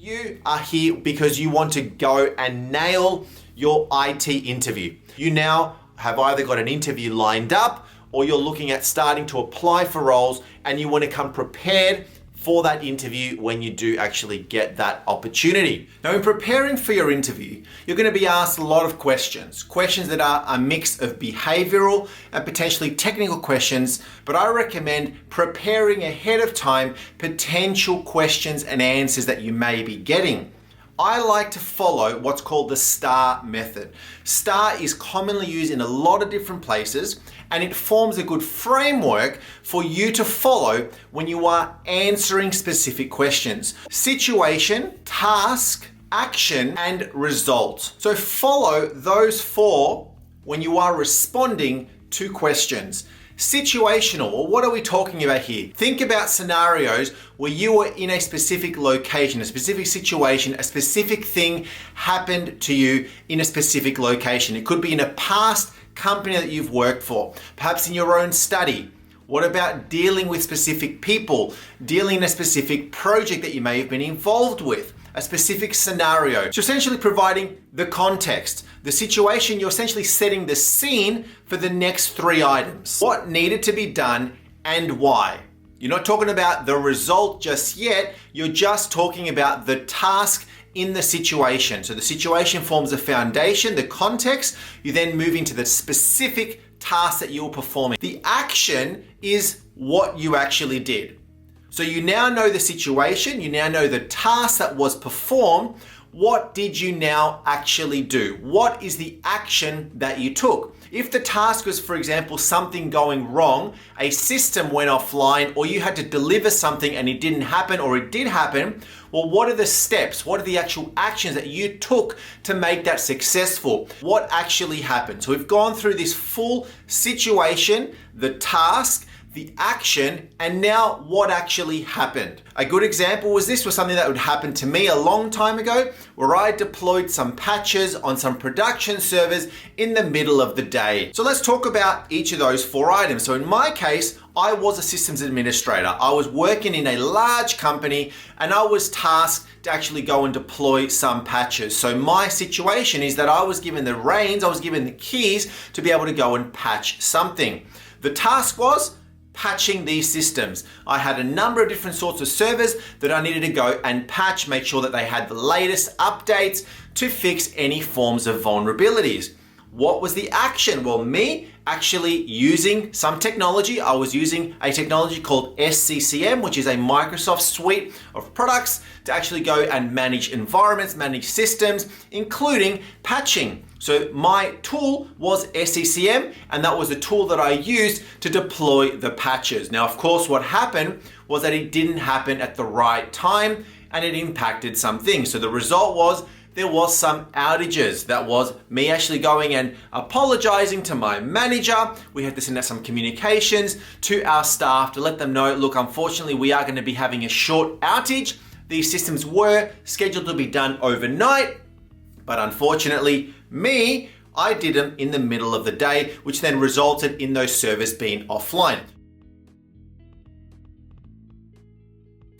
You are here because you want to go and nail your IT interview. You now have either got an interview lined up or you're looking at starting to apply for roles and you want to come prepared for that interview when you do actually get that opportunity. Now, in preparing for your interview, you're going to be asked a lot of questions that are a mix of behavioral and potentially technical questions, but I recommend preparing ahead of time potential questions and answers that you may be getting. I like to follow what's called the STAR method. STAR is commonly used in a lot of different places, and it forms a good framework for you to follow when you are answering specific questions. Situation, task, action, and result. So follow those four when you are responding to questions. Situational, well, what are we talking about here? Think about scenarios where you were in a specific location, a specific situation, a specific thing happened to you in a specific location. It could be in a past company that you've worked for, perhaps in your own study. What about dealing with specific people, dealing in a specific project that you may have been involved with? A specific scenario. So essentially providing the context. The situation, you're essentially setting the scene for the next three items. What needed to be done and why. You're not talking about the result just yet, you're just talking about the task in the situation. So the situation forms the foundation, the context, you then move into the specific task that you're performing. The action is what you actually did. So you now know the situation, you now know the task that was performed. What did you now actually do? What is the action that you took? If the task was, for example, something going wrong, a system went offline, or you had to deliver something and it didn't happen, or it did happen, well, what are the steps? What are the actual actions that you took to make that successful? What actually happened? So we've gone through this full situation, the task, the action, and now what actually happened. A good example was something that would happen to me a long time ago, where I deployed some patches on some production servers in the middle of the day. So let's talk about each of those four items. So in my case, I was a systems administrator. I was working in a large company and I was tasked to actually go and deploy some patches. So my situation is that I was given the reins, I was given the keys to be able to go and patch something. The task was patching these systems. I had a number of different sorts of servers that I needed to go and patch, make sure that they had the latest updates to fix any forms of vulnerabilities. What was the action? Well, me actually using some technology. I was using a technology called SCCM, which is a Microsoft suite of products to actually go and manage environments, manage systems, including patching. So my tool was SCCM, and that was the tool that I used to deploy the patches. Now, of course, what happened was that it didn't happen at the right time and it impacted some things. So the result was there was some outages. That was me actually going and apologizing to my manager. We had to send out some communications to our staff to let them know, look, unfortunately, we are going to be having a short outage. These systems were scheduled to be done overnight, but unfortunately, I did them in the middle of the day, which then resulted in those servers being offline.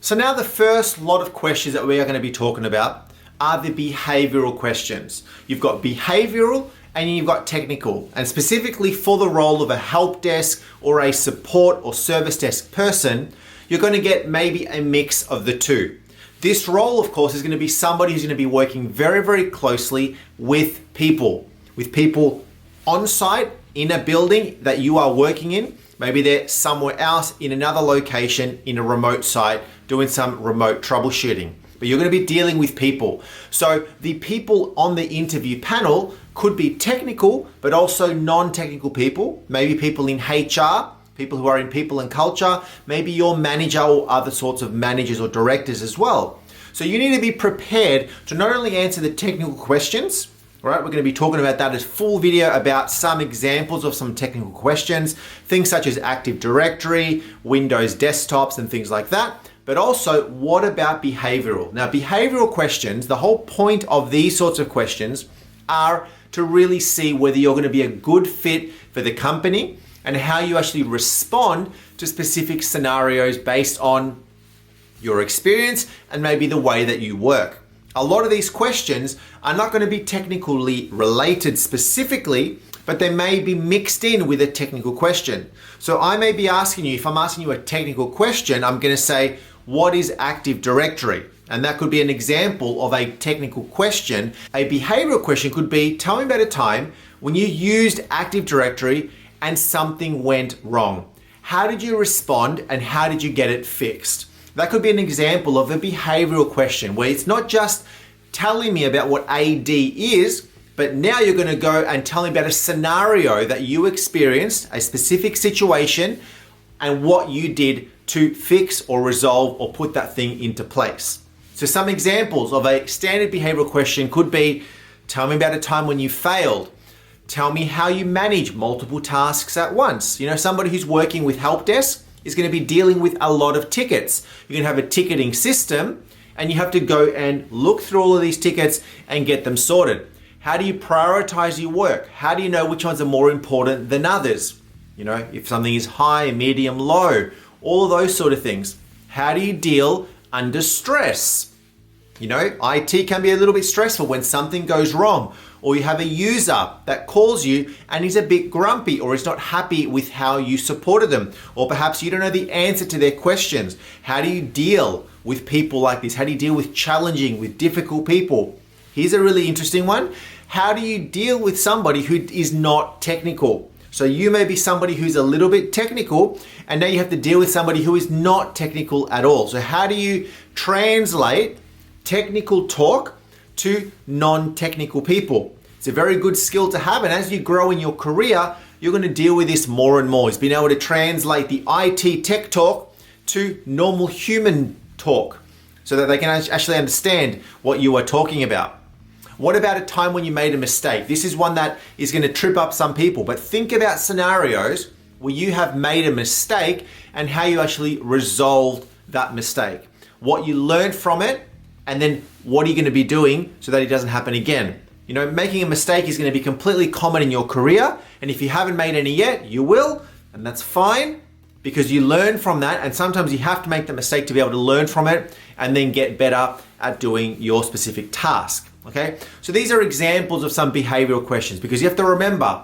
So now the first lot of questions that we are going to be talking about are the behavioral questions. You've got behavioral and you've got technical, and specifically for the role of a help desk or a support or service desk person, you're going to get maybe a mix of the two. This role, of course, is going to be somebody who's going to be working very, very closely with people on site in a building that you are working in. Maybe they're somewhere else in another location in a remote site doing some remote troubleshooting. But you're going to be dealing with people. So the people on the interview panel could be technical, but also non-technical people, maybe people in HR, people who are in people and culture, maybe your manager or other sorts of managers or directors as well. So you need to be prepared to not only answer the technical questions, right? We're going to be talking about that as full video about some examples of some technical questions, things such as Active Directory, Windows desktops, and things like that. But also, what about behavioral? Now, behavioral questions, the whole point of these sorts of questions are to really see whether you're going to be a good fit for the company and how you actually respond to specific scenarios based on your experience, and maybe the way that you work. A lot of these questions are not going to be technically related specifically, but they may be mixed in with a technical question. So I may be asking you, if I'm asking you a technical question, I'm going to say, what is Active Directory? And that could be an example of a technical question. A behavioral question could be, tell me about a time when you used Active Directory and something went wrong. How did you respond and how did you get it fixed? That could be an example of a behavioral question where it's not just telling me about what AD is, but now you're going to go and tell me about a scenario that you experienced, a specific situation, and what you did to fix or resolve or put that thing into place. So some examples of a standard behavioral question could be, tell me about a time when you failed. Tell me how you manage multiple tasks at once. You know, somebody who's working with Helpdesk is going to be dealing with a lot of tickets. You're going to have a ticketing system and you have to go and look through all of these tickets and get them sorted. How do you prioritize your work? How do you know which ones are more important than others? You know, if something is high, medium, low, all of those sort of things. How do you deal under stress? You know, IT can be a little bit stressful when something goes wrong, or you have a user that calls you and is a bit grumpy or is not happy with how you supported them, or perhaps you don't know the answer to their questions. How do you deal with people like this? How do you deal with challenging, with difficult people? Here's a really interesting one. How do you deal with somebody who is not technical? So you may be somebody who's a little bit technical and now you have to deal with somebody who is not technical at all. So how do you translate technical talk to non-technical people? It's a very good skill to have, and as you grow in your career, you're going to deal with this more and more. It's being able to translate the IT tech talk to normal human talk so that they can actually understand what you are talking about. What about a time when you made a mistake? This is one that is going to trip up some people, but think about scenarios where you have made a mistake and how you actually resolved that mistake. What you learned from it, and then what are you going to be doing so that it doesn't happen again? You know, making a mistake is going to be completely common in your career, and if you haven't made any yet, you will, and that's fine because you learn from that, and sometimes you have to make the mistake to be able to learn from it and then get better at doing your specific task. Okay, so these are examples of some behavioral questions, because you have to remember,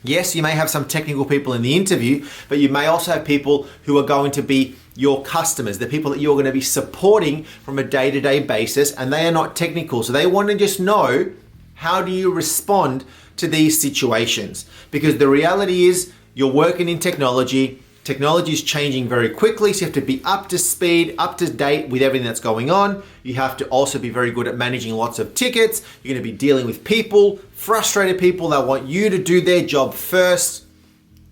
yes, you may have some technical people in the interview, but you may also have people who are going to be your customers, the people that you're going to be supporting from a day-to-day basis, and they are not technical. So they want to just know, how do you respond to these situations? Because the reality is you're working in technology. Technology is changing very quickly, so you have to be up to speed, up to date with everything that's going on. You have to also be very good at managing lots of tickets. You're going to be dealing with people, frustrated people that want you to do their job first.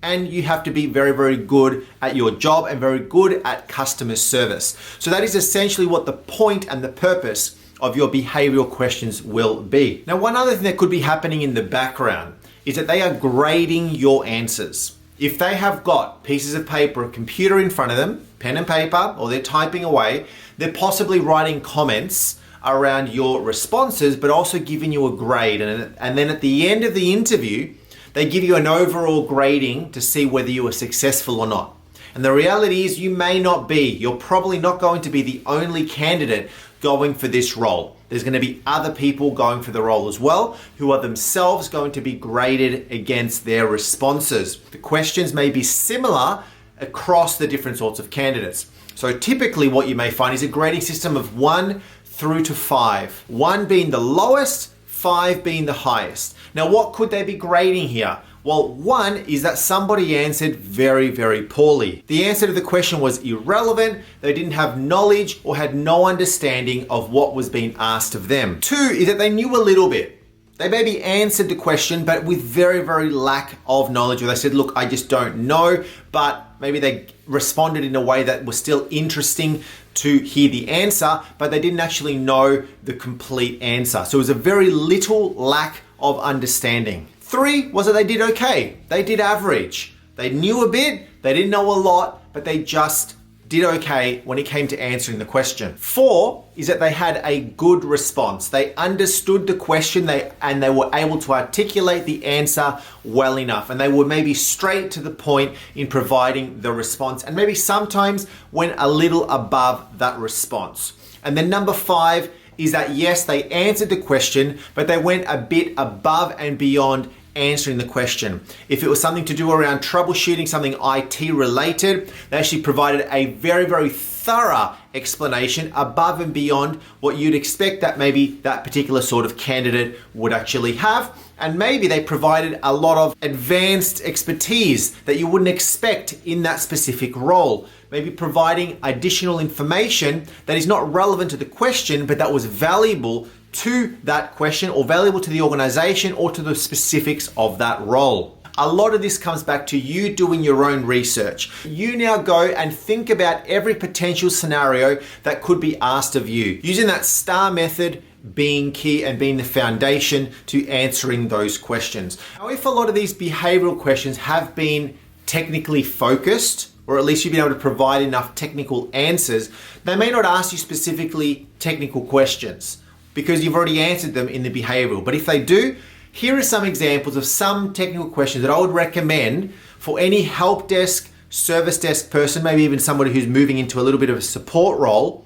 And you have to be very, very good at your job and very good at customer service. So that is essentially what the point and the purpose of your behavioral questions will be. Now, one other thing that could be happening in the background is that they are grading your answers. If they have got pieces of paper, a computer in front of them, pen and paper, or they're typing away, they're possibly writing comments around your responses, but also giving you a grade. And then at the end of the interview, they give you an overall grading to see whether you were successful or not. And the reality is you may not be. You're probably not going to be the only candidate going for this role. There's going to be other people going for the role as well, who are themselves going to be graded against their responses. The questions may be similar across the different sorts of candidates. So typically what you may find is a grading system of 1 through to 5. 1 being the lowest, 5 being the highest. Now, what could they be grading here? Well, 1 is that somebody answered very, very poorly. The answer to the question was irrelevant. They didn't have knowledge or had no understanding of what was being asked of them. 2 is that they knew a little bit. They maybe answered the question, but with very, very lack of knowledge, or they said, look, I just don't know, but maybe they responded in a way that was still interesting to hear the answer, but they didn't actually know the complete answer. So it was a very little lack of understanding. 3 was that they did okay. They did average. They knew a bit, they didn't know a lot, but they just did okay when it came to answering the question. 4 is that they had a good response. They understood the question and they were able to articulate the answer well enough. And they were maybe straight to the point in providing the response and maybe sometimes went a little above that response. And then number 5 is that yes, they answered the question, but they went a bit above and beyond answering the question. If it was something to do around troubleshooting, something IT related, they actually provided a very, very thorough explanation above and beyond what you'd expect that maybe that particular sort of candidate would actually have. And maybe they provided a lot of advanced expertise that you wouldn't expect in that specific role. Maybe providing additional information that is not relevant to the question, but that was valuable to that question or valuable to the organization or to the specifics of that role. A lot of this comes back to you doing your own research. You now go and think about every potential scenario that could be asked of you, using that STAR method being key and being the foundation to answering those questions. Now, if a lot of these behavioral questions have been technically focused, or at least you've been able to provide enough technical answers, they may not ask you specifically technical questions because you've already answered them in the behavioral. But if they do, here are some examples of some technical questions that I would recommend for any help desk, service desk person, maybe even somebody who's moving into a little bit of a support role,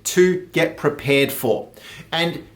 to get prepared for. And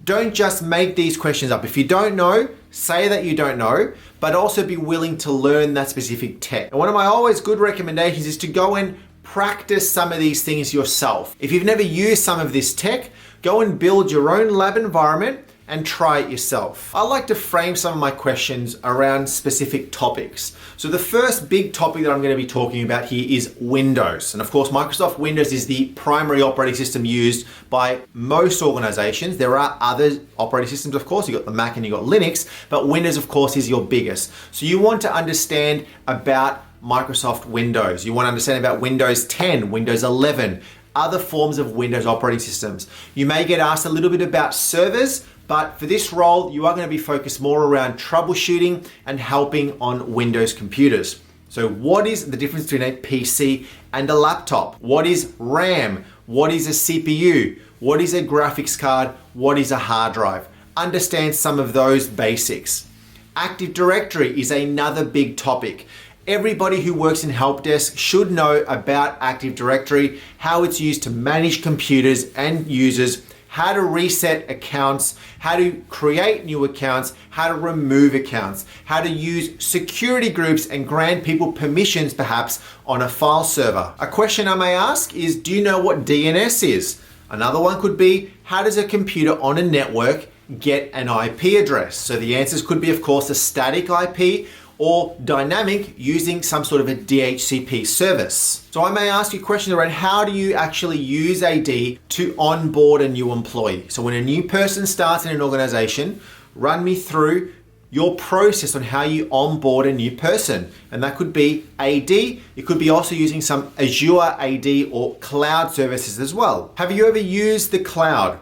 don't just make these questions up. If you don't know, say that you don't know, but also be willing to learn that specific tech. And one of my always good recommendations is to go and practice some of these things yourself. If you've never used some of this tech, go and build your own lab environment and try it yourself. I like to frame some of my questions around specific topics. So the first big topic that I'm going to be talking about here is Windows. And of course, Microsoft Windows is the primary operating system used by most organizations. There are other operating systems, of course. You've got the Mac and you've got Linux, but Windows, of course, is your biggest. So you want to understand about Microsoft Windows. You want to understand about Windows 10, Windows 11, other forms of Windows operating systems. You may get asked a little bit about servers, but for this role, you are going to be focused more around troubleshooting and helping on Windows computers. So what is the difference between a PC and a laptop? What is RAM? What is a CPU? What is a graphics card? What is a hard drive? Understand some of those basics. Active Directory is another big topic. Everybody who works in help desk should know about Active Directory, how it's used to manage computers and users, how to reset accounts, how to create new accounts, how to remove accounts, how to use security groups and grant people permissions perhaps on a file server. A question I may ask is, do you know what DNS is? Another one could be, how does a computer on a network get an IP address? So the answers could be, of course, a static IP or dynamic using some sort of a DHCP service. So I may ask you questions around how do you actually use AD to onboard a new employee? So when a new person starts in an organization, run me through your process on how you onboard a new person. And that could be AD. It could be also using some Azure AD or cloud services as well. Have you ever used the cloud?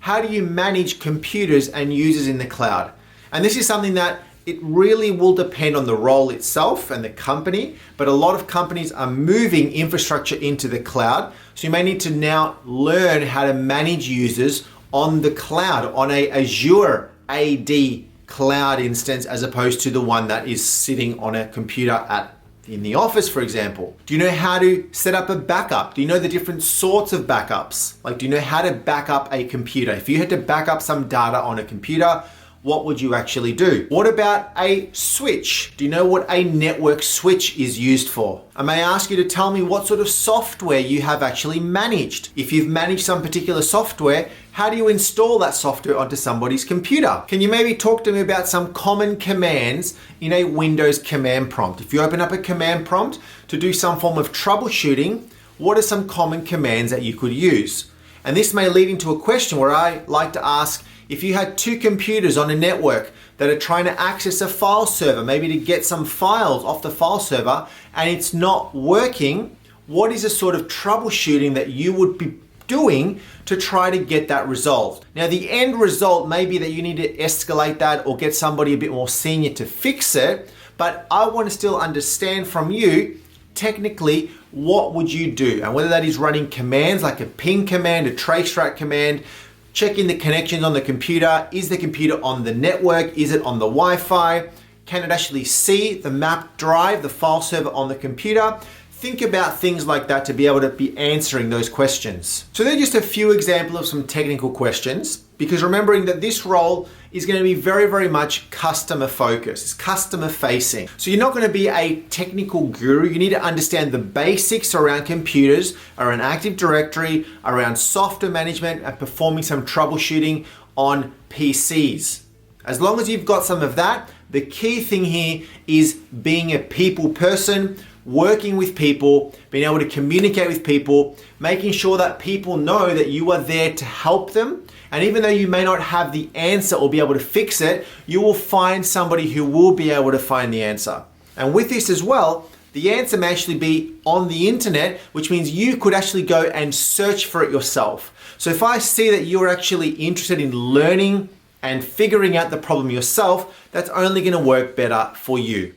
How do you manage computers and users in the cloud? And this is something that it really will depend on the role itself and the company, but a lot of companies are moving infrastructure into the cloud. So you may need to now learn how to manage users on the cloud, on a Azure AD cloud instance, as opposed to the one that is sitting on a computer in the office, for example. Do you know how to set up a backup? Do you know the different sorts of backups? Like, do you know how to back up a computer? If you had to back up some data on a computer, what would you actually do? What about a switch? Do you know what a network switch is used for? I may ask you to tell me what sort of software you have actually managed. If you've managed some particular software, how do you install that software onto somebody's computer? Can you maybe talk to me about some common commands in a Windows command prompt? If you open up a command prompt to do some form of troubleshooting, what are some common commands that you could use? And this may lead into a question where I like to ask, if you had two computers on a network that are trying to access a file server, maybe to get some files off the file server, and it's not working, what is the sort of troubleshooting that you would be doing to try to get that resolved? Now, the end result may be that you need to escalate that or get somebody a bit more senior to fix it, but I want to still understand from you, technically, what would you do? And whether that is running commands like a ping command, a traceroute command, checking the connections on the computer. Is the computer on the network? Is it on the Wi-Fi? Can it actually see the map drive, the file server on the computer? Think about things like that to be able to be answering those questions. So they're just a few examples of some technical questions, because remembering that this role is going to be very, very much customer focused. It's customer facing. So you're not going to be a technical guru. You need to understand the basics around computers, around Active Directory, around software management, and performing some troubleshooting on PCs. As long as you've got some of that, the key thing here is being a people person, working with people, being able to communicate with people, making sure that people know that you are there to help them. And even though you may not have the answer or be able to fix it, you will find somebody who will be able to find the answer. And with this as well, the answer may actually be on the internet, which means you could actually go and search for it yourself. So if I see that you're actually interested in learning and figuring out the problem yourself, that's only going to work better for you.